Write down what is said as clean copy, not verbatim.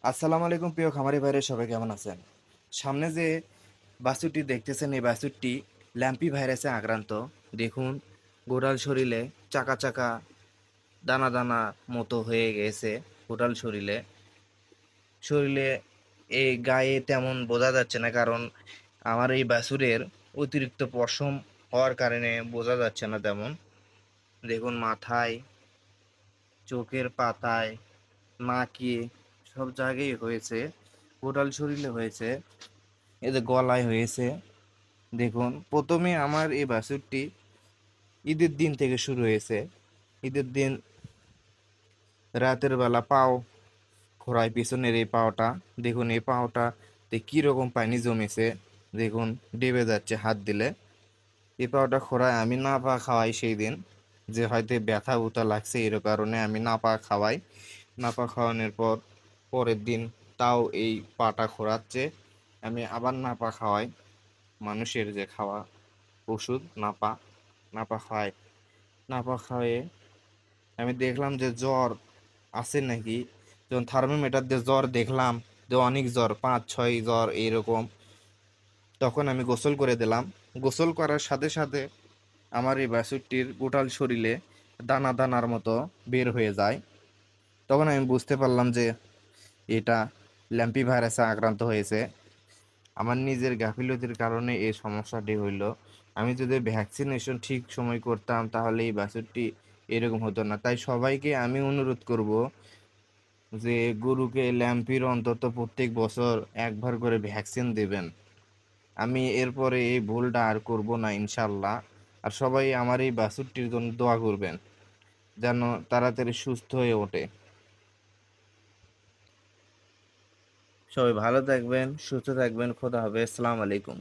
আসসালামু আলাইকুম প্রিয় খামারি ভাইরা, সবাই কেমন আছেন? সামনে যে বাছুরটি দেখতেছেন, এই বাছুরটি ল্যাম্পি ভাইরাসে আক্রান্ত। দেখুন, গোড়াল শরীরে চাকা চাকা দানা দানা মতো হয়ে গেছে। গোড়াল শরীরে শরীরে এই গায়ে তেমন বোঝা যাচ্ছে না, কারণ আমার এই বাছুরের অতিরিক্ত পশম হওয়ার কারণে বোঝা যাচ্ছে না তেমন। দেখুন, মাথায়, চোখের পাতায়, নাকে, সব জায়গায় হয়েছে। গোড়াল শরীরে হয়েছে, এদের গলায় হয়েছে। দেখুন, প্রথমে আমার এই বাছুরটি ঈদের দিন থেকে শুরু হয়েছে। ঈদের দিন রাতের বেলা পাও খোঁড়ায়, পিছনের এই পাওটা দেখুন, এই পাওটাতে কিরকম পানি জমেছে। দেখুন, ডেবে যাচ্ছে হাত দিলে। এই পাওটা খোঁড়ায় আমি না পা খাওয়াই সেই দিন, যে হয়তো ব্যথা উতা লাগছে এর কারণে আমি না পা খাওয়াই। না পা খাওয়ানোর পর পরের দিন তাও এই পাটা খোঁড়াচ্ছে, আমি আবার না পা খাওয়াই। মানুষের যে খাওয়া ওষুধ নাপা, নাপা খাওয়াই। নাপা খাওয়ায়ে আমি দেখলাম যে জ্বর আছে নাকি। যখন থার্মোমিটার দিয়ে জ্বর দেখলাম যে অনেক জ্বর, 5-6 জ্বর এইরকম, তখন আমি গোসল করে দিলাম। গোসল করার সাথে সাথে আমার এই বাছুরটির গোটাল শরীরে দানা দানার মতো বের হয়ে যায়। তখন আমি বুঝতে পারলাম যে এটা ল্যাম্পি ভাইরাসে আক্রান্ত হয়েছে। আমার নিজের গাফিলতির কারণে এই সমস্যাটি হইল। আমি যদি ভ্যাকসিনেশন ঠিক সময় করতাম তাহলে এই বাছুরটি এরকম হতো না। তাই সবাইকে আমি অনুরোধ করব যে গরুকে ল্যাম্পির অন্তত প্রত্যেক বছর একবার করে ভ্যাকসিন দেবেন। আমি এরপরে এই ভুলটা আর করব না ইনশাল্লাহ। আর সবাই আমার এই বাছুরটির জন্য দোয়া করবেন, যেন তাড়াতাড়ি সুস্থ হয়ে ওঠে। সবাই ভালো থাকবেন, সুস্থ থাকবেন। খোদা হাফেজ। আসসালামু আলাইকুম।